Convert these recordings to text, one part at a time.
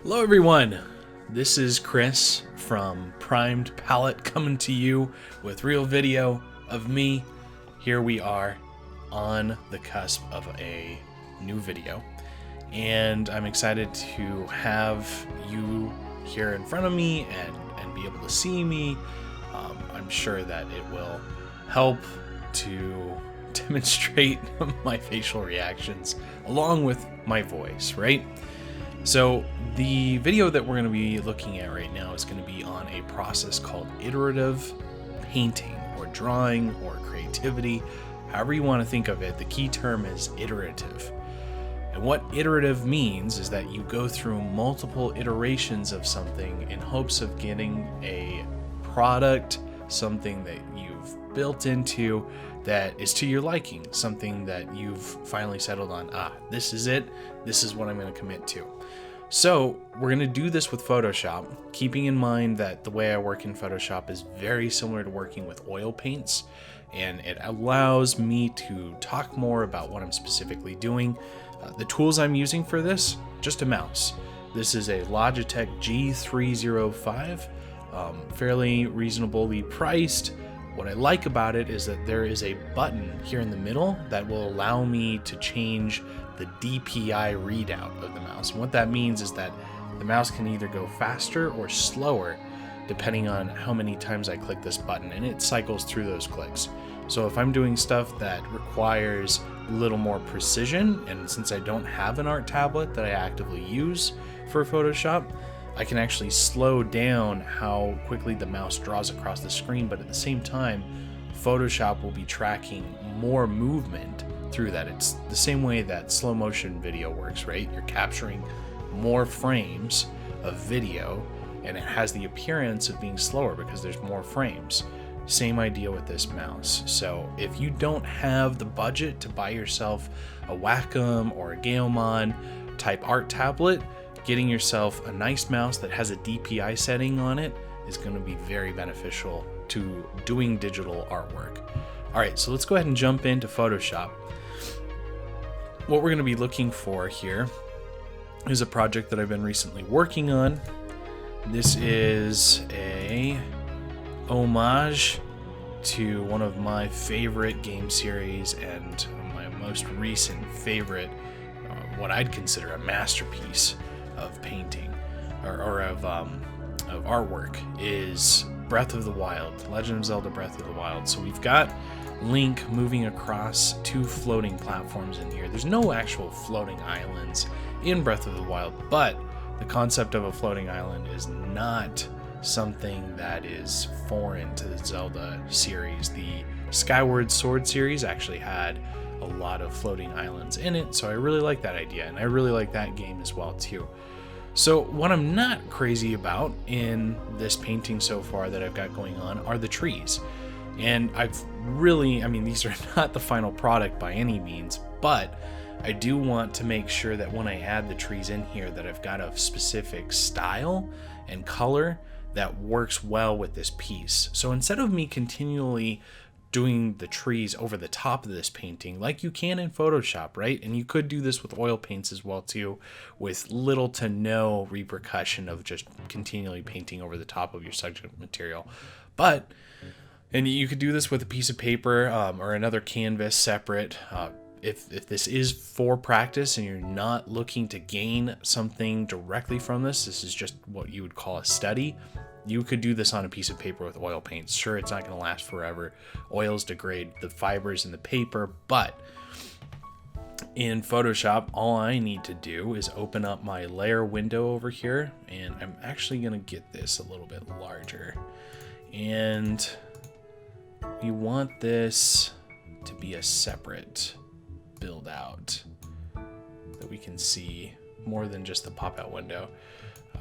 Hello everyone, this is Chris from Primed Palette coming to you with real video of me. Here we are on the cusp of a new video, and I'm excited to have you here in front of me and be able to see me. I'm sure that it will help to demonstrate my facial reactions along with my voice, right? So the video that we're going to be looking at right now is going to be on a process called iterative painting or drawing or creativity, however you want to think of it. The key term is iterative. And what iterative means is that you go through multiple iterations of something in hopes of getting a product, something that you've built into that is to your liking, something that you've finally settled on. This is it. This is what I'm going to commit to. So we're going to do this with Photoshop, keeping in mind that the way I work in Photoshop is very similar to working with oil paints, and it allows me to talk more about what I'm specifically doing. The tools I'm using for this, just a mouse. This is a Logitech G305, fairly reasonably priced. What I like about it is that there is a button here in the middle that will allow me to change the DPI readout of the mouse. And what that means is that the mouse can either go faster or slower depending on how many times I click this button, and it cycles through those clicks. So if I'm doing stuff that requires a little more precision, and since I don't have an art tablet that I actively use for Photoshop, I can actually slow down how quickly the mouse draws across the screen, but at the same time, Photoshop will be tracking more movement through that. It's the same way that slow motion video works, right? You're capturing more frames of video, and it has the appearance of being slower because there's more frames. Same idea with this mouse. So if you don't have the budget to buy yourself a Wacom or a Gaomon type art tablet, getting yourself a nice mouse that has a DPI setting on it is going to be very beneficial to doing digital artwork. All right, so let's go ahead and jump into Photoshop. What we're going to be looking for here is a project that I've been recently working on. This is a homage to one of my favorite game series and my most recent favorite, what I'd consider a masterpiece of painting or of artwork, is Breath of the Wild, Legend of Zelda Breath of the Wild. So we've got Link moving across two floating platforms in here. There's no actual floating islands in Breath of the Wild, but the concept of a floating island is not something that is foreign to the Zelda series. The Skyward Sword series actually had a lot of floating islands in it, so I really like that idea, and I really like that game as well too. So what I'm not crazy about in this painting so far that I've got going on are the trees. And these are not the final product by any means, but I do want to make sure that when I add the trees in here that I've got a specific style and color that works well with this piece. So instead of me continually doing the trees over the top of this painting like you can in Photoshop, right? And you could do this with oil paints as well too, with little to no repercussion of just continually painting over the top of your subject material. And you could do this with a piece of paper or another canvas separate. If this is for practice and you're not looking to gain something directly from this is just what you would call a study, you could do this on a piece of paper with oil paints. Sure, it's not going to last forever. Oils degrade the fibers in the paper, but in Photoshop, all I need to do is open up my layer window over here, and I'm actually going to get this a little bit larger. And we want this to be a separate build out that we can see more than just the pop-out window.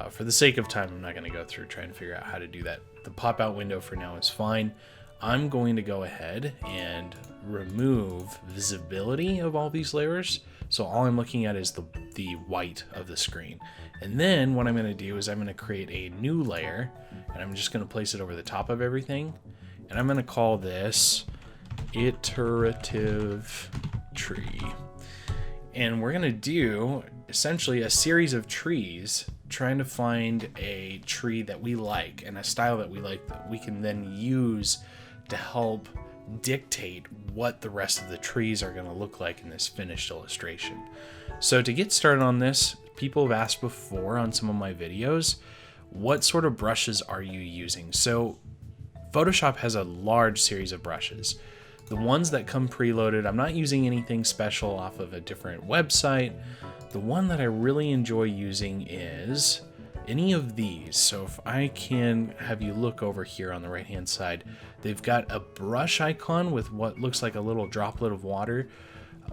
For the sake of time, I'm not going to go through trying to figure out how to do that. The pop-out window for now is fine. I'm going to go ahead and remove visibility of all these layers. So all I'm looking at is the white of the screen. And then what I'm going to do is I'm going to create a new layer, and I'm just going to place it over the top of everything. And I'm going to call this Iterative Tree. And we're going to do essentially a series of trees trying to find a tree that we like and a style that we like that we can then use to help dictate what the rest of the trees are going to look like in this finished illustration. So to get started on this, people have asked before on some of my videos, what sort of brushes are you using? So Photoshop has a large series of brushes. The ones that come preloaded, I'm not using anything special off of a different website. The one that I really enjoy using is any of these. So if I can have you look over here on the right hand side, they've got a brush icon with what looks like a little droplet of water.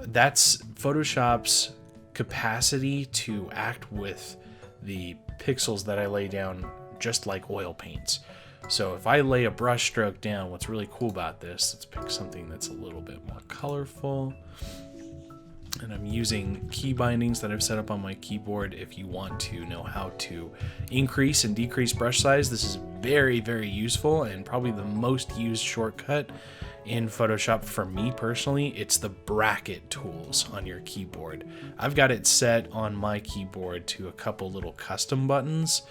That's Photoshop's capacity to act with the pixels that I lay down, just like oil paints. So if I lay a brush stroke down, what's really cool about this, let's pick something that's a little bit more colorful. And I'm using key bindings that I've set up on my keyboard. If you want to know how to increase and decrease brush size, this is very, very useful and probably the most used shortcut in Photoshop for me personally. It's the bracket tools on your keyboard. I've got it set on my keyboard to a couple little custom buttons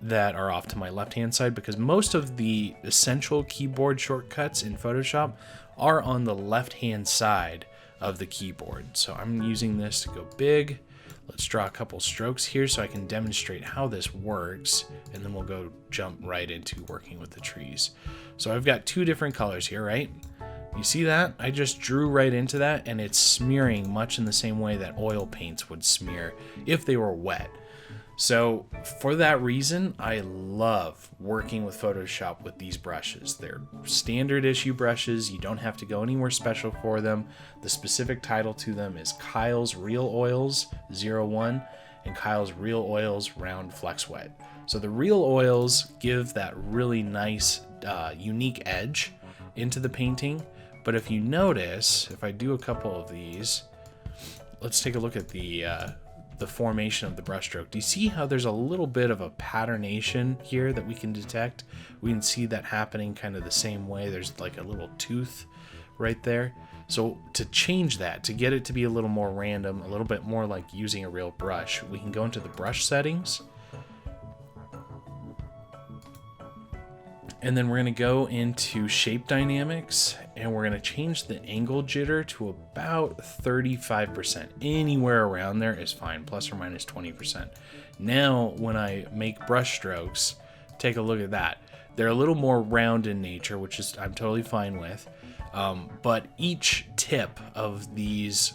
that are off to my left hand side, because most of the essential keyboard shortcuts in Photoshop are on the left hand side of the keyboard. So I'm using this to go big. Let's draw a couple strokes here so I can demonstrate how this works, and then we'll go jump right into working with the trees. So I've got two different colors here, right? You see that? I just drew right into that, and it's smearing much in the same way that oil paints would smear if they were wet. So for that reason, I love working with Photoshop with these brushes. They're standard issue brushes. You don't have to go anywhere special for them. The specific title to them is Kyle's Real Oils 01 and Kyle's Real Oils Round Flex Wet. So the Real Oils give that really nice, unique edge into the painting. But if you notice, if I do a couple of these, let's take a look at the formation of the brushstroke. Do you see how there's a little bit of a patternation here that we can detect? We can see that happening kind of the same way. There's like a little tooth right there. So to change that, to get it to be a little more random, a little bit more like using a real brush, we can go into the brush settings. And then we're going to go into shape dynamics, and we're going to change the angle jitter to about 35%. Anywhere around there is fine, plus or minus 20%. Now, when I make brush strokes, take a look at that. They're a little more round in nature, which is I'm totally fine with. But each tip of these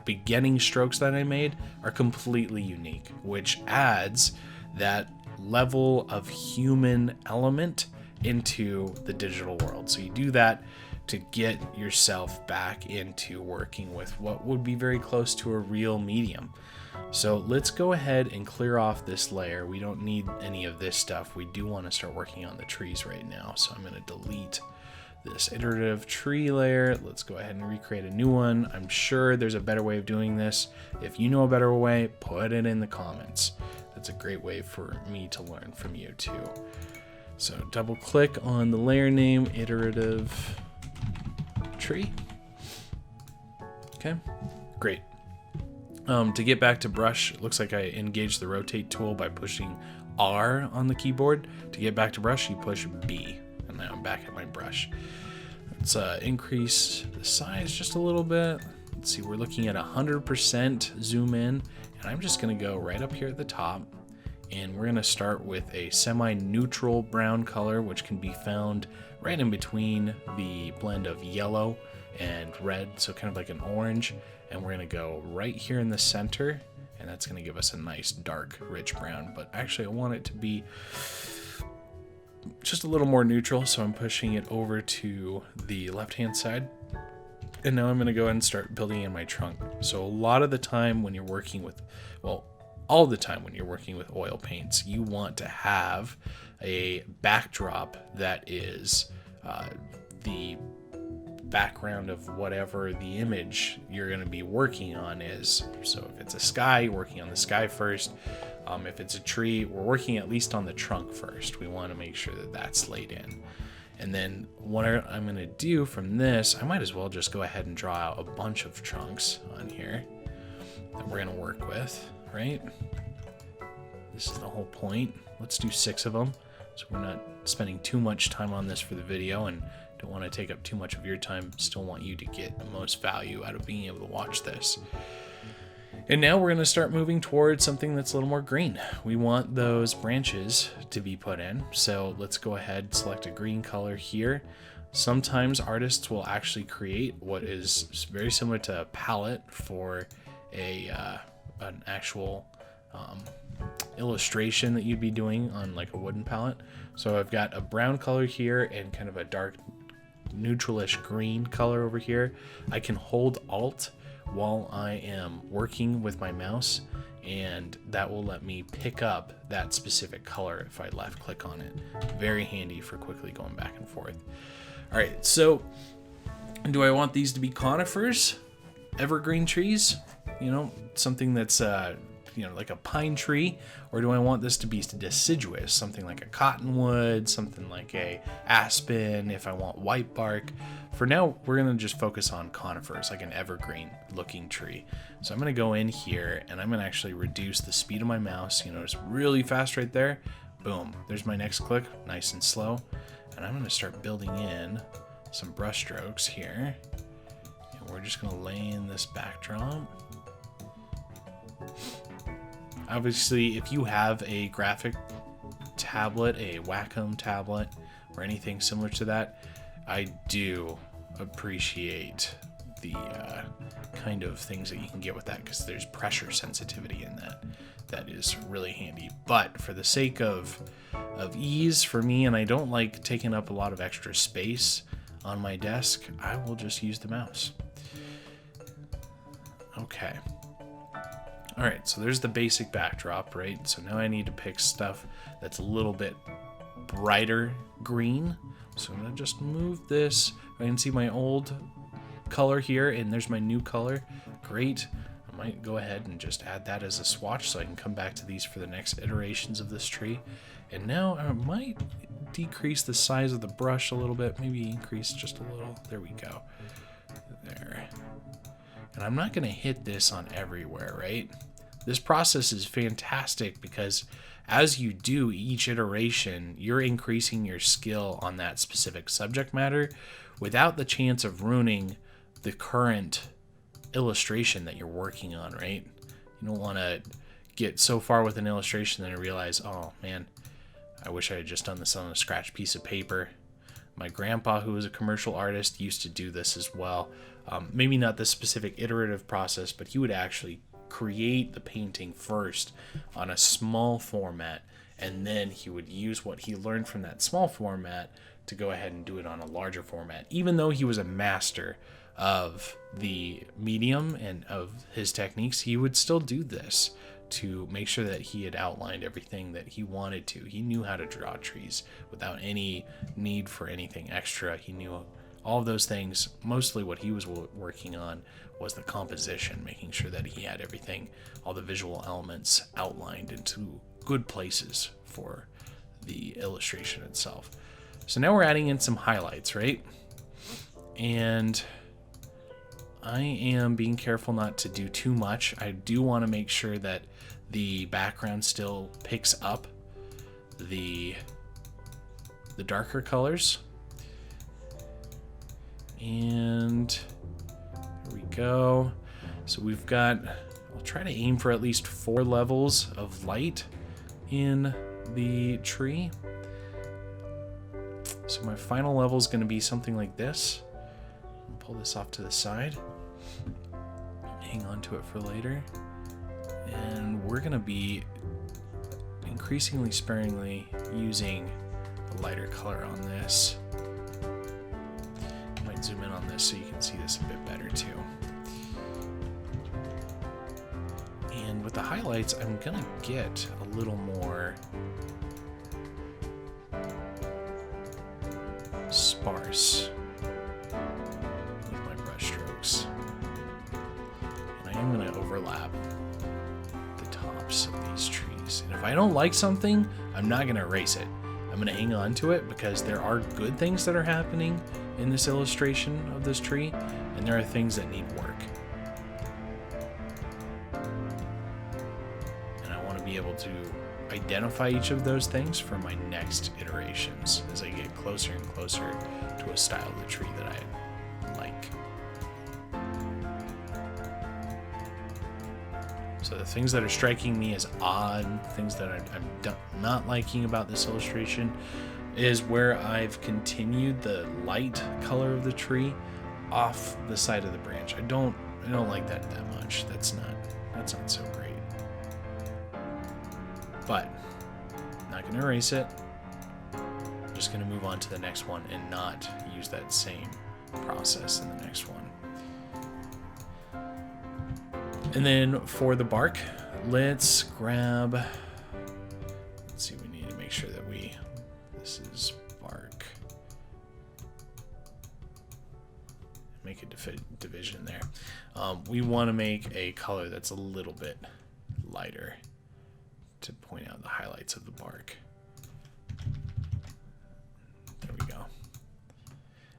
beginning strokes that I made are completely unique, which adds that level of human element into the digital world. So you do that to get yourself back into working with what would be very close to a real medium. So let's go ahead and clear off this layer. We don't need any of this stuff. We do want to start working on the trees right now. So I'm going to delete this iterative tree layer. Let's go ahead and recreate a new one. I'm sure there's a better way of doing this. If you know a better way, put it in the comments. That's a great way for me to learn from you too. So double click on the layer name, iterative tree. Okay, great. To get back to brush, it looks like I engaged the rotate tool by pushing R on the keyboard. To get back to brush, you push B, and now I'm back at my brush. Let's increase the size just a little bit. Let's see, we're looking at 100% zoom in, and I'm just gonna go right up here at the top. And we're going to start with a semi-neutral brown color, which can be found right in between the blend of yellow and red, so kind of like an orange. And we're going to go right here in the center, and that's going to give us a nice dark, rich brown. But actually, I want it to be just a little more neutral, so I'm pushing it over to the left-hand side. And now I'm going to go ahead and start building in my trunk. So a lot of the time when you're working with, well, all the time when you're working with oil paints, you want to have a backdrop that is the background of whatever the image you're going to be working on is. So if it's a sky, you're working on the sky first. If it's a tree, we're working at least on the trunk first. We want to make sure that that's laid in. And then what I'm going to do from this, I might as well just go ahead and draw out a bunch of trunks on here that we're going to work with. Right? This is the whole point. Let's do 6 of them, so we're not spending too much time on this for the video, and don't want to take up too much of your time. Still want you to get the most value out of being able to watch this. And now we're going to start moving towards something that's a little more green. We want those branches to be put in, so let's go ahead and select a green color here. Sometimes artists will actually create what is very similar to a palette for an actual illustration that you'd be doing on like a wooden palette. So I've got a brown color here and kind of a dark neutralish green color over here. I can hold Alt while I am working with my mouse, and that will let me pick up that specific color if I left click on it. Very handy for quickly going back and forth. All right, so do I want these to be conifers, evergreen trees, you know, something that's you know, like a pine tree, or do I want this to be deciduous, something like a cottonwood, something like a aspen, if I want white bark? For now, we're gonna just focus on conifers, like an evergreen looking tree. So I'm gonna go in here and I'm gonna actually reduce the speed of my mouse. You notice really fast right there. Boom, there's my next click, nice and slow. And I'm gonna start building in some brush strokes here. And we're just gonna lay in this backdrop. Obviously, if you have a graphic tablet, a Wacom tablet, or anything similar to that, I do appreciate the kind of things that you can get with that, because there's pressure sensitivity in that. That is really handy. But for the sake of ease for me, and I don't like taking up a lot of extra space on my desk, I will just use the mouse. Okay. All right, so there's the basic backdrop, right? So now I need to pick stuff that's a little bit brighter green. So I'm gonna just move this. I can see my old color here, and there's my new color. Great. I might go ahead and just add that as a swatch so I can come back to these for the next iterations of this tree. And now I might decrease the size of the brush a little bit, maybe increase just a little. There we go. There. And I'm not gonna hit this on everywhere, right? This process is fantastic because as you do each iteration, you're increasing your skill on that specific subject matter without the chance of ruining the current illustration that you're working on, right? You don't want to get so far with an illustration that you realize, oh man, I wish I had just done this on a scratch piece of paper. My grandpa, who was a commercial artist, used to do this as well. Maybe not the specific iterative process, but he would actually create the painting first on a small format, and then he would use what he learned from that small format to go ahead and do it on a larger format. Even though he was a master of the medium and of his techniques, he would still do this to make sure that he had outlined everything that he wanted to. He knew how to draw trees without any need for anything extra. He knew all of those things. Mostly what he was working on was the composition, making sure that he had everything, all the visual elements outlined into good places for the illustration itself. So now we're adding in some highlights, right? And I am being careful not to do too much. I do want to make sure that the background still picks up the darker colors. And here we go. So we've got, I'll try to aim for at least 4 levels of light in the tree. So my final level is going to be something like this. I'll pull this off to the side. Hang on to it for later. And we're going to be increasingly sparingly using a lighter color on this. I might zoom in on this so you can see this a bit better too. And with the highlights, I'm going to get a little more sparse with my brush strokes. And I am going to overlap the tops of these trees. And if I don't like something, I'm not going to erase it. I'm going to hang on to it because there are good things that are happening in this illustration of this tree, and there are things that need work. And I want to be able to identify each of those things for my next iterations as I get closer and closer to a style of the tree that I like. So the things that are striking me as odd, things that I'm not liking about this illustration, is where I've continued the light color of the tree off the side of the branch. I don't like that much. That's not so great. But I'm not going to erase it. I'm just going to move on to the next one and not use that same process in the next one. And then for the bark, let's grab, let's see, we need to make sure that this is bark. Make a division there. We want to make a color that's a little bit lighter to point out the highlights of the bark. There we go.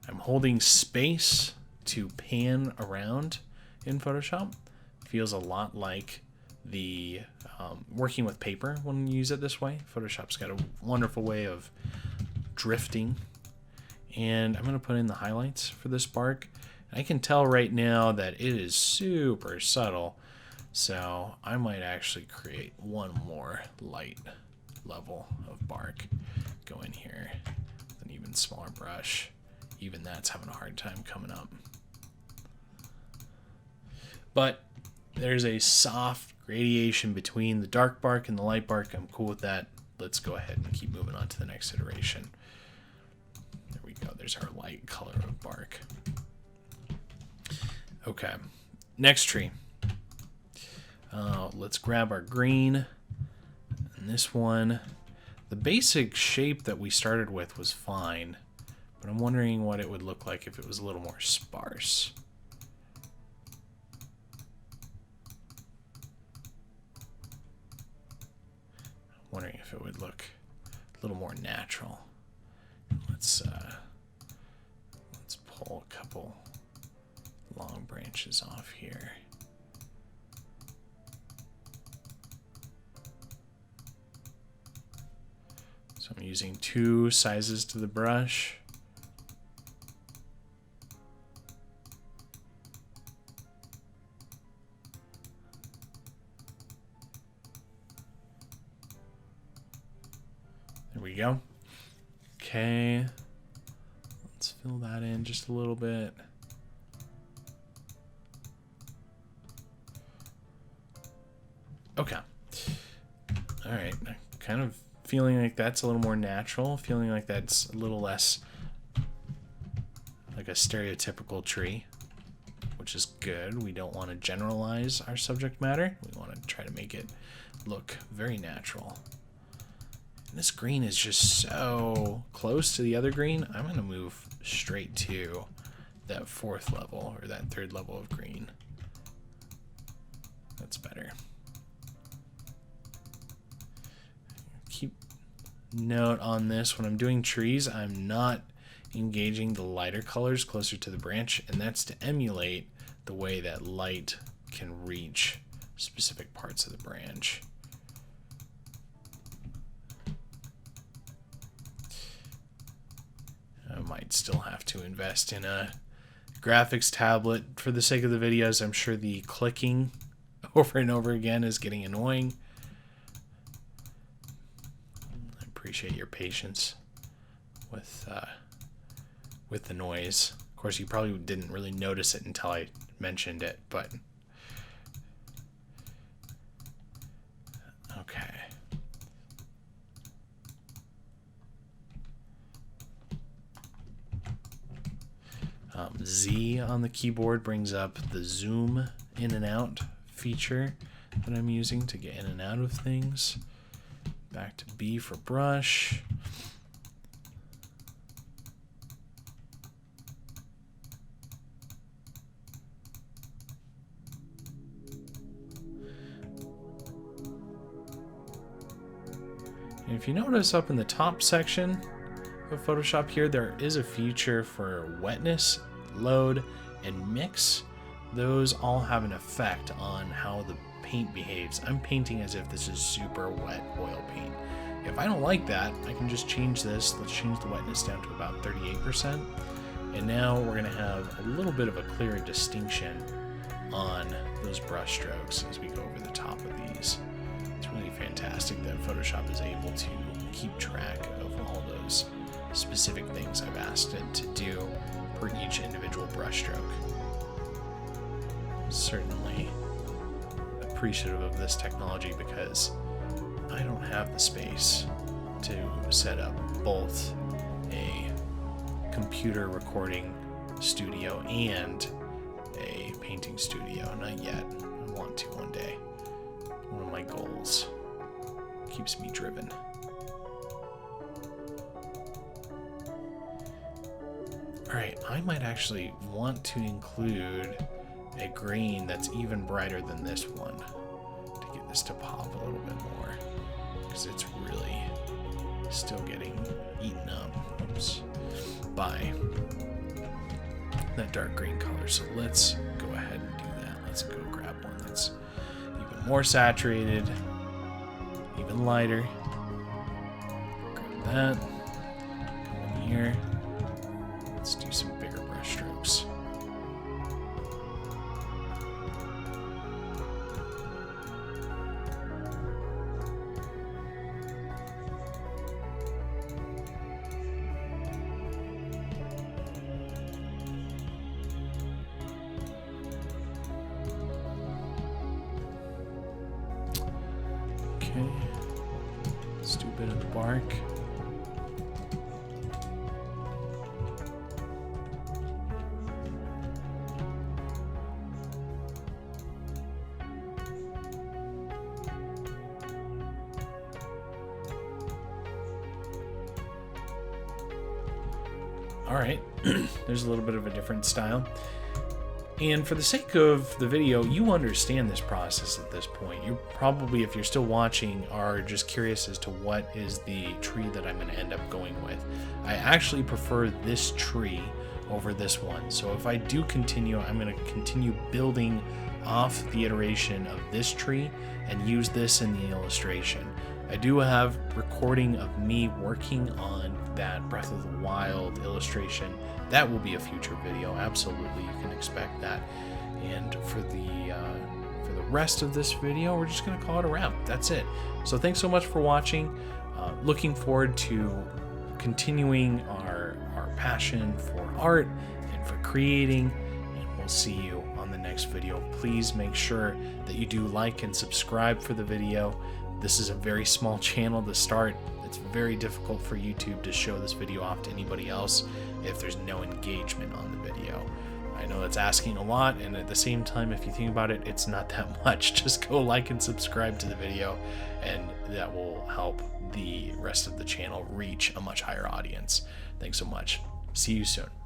I'm holding space to pan around in Photoshop. Feels a lot like the working with paper when you use it this way. Photoshop's got a wonderful way of drifting. And I'm going to put in the highlights for this bark. I can tell right now that it is super subtle, so I might actually create one more light level of bark. Go in here with an even smaller brush. Even that's having a hard time coming up. But there's a soft gradation between the dark bark and the light bark. I'm cool with that. Let's go ahead and keep moving on to the next iteration. There we go. There's our light color of bark. Okay, next tree. Let's grab our green. And this one, the basic shape that we started with was fine, but I'm wondering what it would look like if it was a little more sparse. I'm wondering if it would look a little more natural. Let's pull a couple long branches off here. So I'm using 2 sizes to the brush. There we go. Okay. Let's fill that in just a little bit. Okay. All right. Kind of feeling like that's a little more natural. Feeling like that's a little less like a stereotypical tree, which is good. We don't want to generalize our subject matter. We want to try to make it look very natural. And this green is just so close to the other green. I'm going to move straight to that 4th level or that 3rd level of green. That's better. Keep note on this, when I'm doing trees, I'm not engaging the lighter colors closer to the branch, and that's to emulate the way that light can reach specific parts of the branch. I might still have to invest in a graphics tablet for the sake of the videos. I'm sure the clicking over and over again is getting annoying. I appreciate your patience with the noise. Of course, you probably didn't really notice it until I mentioned it, but okay. Z on the keyboard brings up the zoom in and out feature that I'm using to get in and out of things. Back to B for brush. And if you notice up in the top section of Photoshop here, there is a feature for wetness, load, and mix those all have an effect on how the paint behaves. I'm painting as if this is super wet oil paint. If I don't like that, I can just change this. Let's change the wetness down to about 38%. And now we're going to have a little bit of a clearer distinction on those brush strokes as we go over the top of these. It's really fantastic that Photoshop is able to keep track of all those specific things I've asked it to do for each individual brush stroke. Certainly appreciative of this technology because I don't have the space to set up both a computer recording studio and a painting studio. Not yet. I want to one day. One of my goals. Keeps me driven. Alright, I might actually want to include a green that's even brighter than this one to get this to pop a little bit more, because it's really still getting eaten up by that dark green color. So let's go ahead and do that. Let's go grab one that's even more saturated, even lighter. Grab that. Come in here. Let's do some bigger brush strokes. Okay, let's do a bit of the bark. All right, there's a little bit of a different style. And for the sake of the video, you understand this process at this point. You probably, if you're still watching, are just curious as to what is the tree that I'm going to end up going with. I actually prefer this tree over this one. So if I do continue, I'm going to continue building off the iteration of this tree and use this in the illustration. I do have recording of me working on that Breath of the Wild illustration. That will be a future video. Absolutely, you can expect that. And for the rest of this video, we're just going to call it a wrap. That's it. So thanks so much for watching. Looking forward to continuing our passion for art and for creating. And we'll see you on the next video. Please make sure that you do like and subscribe for the video. This is a very small channel to start. It's very difficult for YouTube to show this video off to anybody else if there's no engagement on the video. I know that's asking a lot, and at the same time, if you think about it, it's not that much. Just go like and subscribe to the video, and that will help the rest of the channel reach a much higher audience. Thanks so much. See you soon.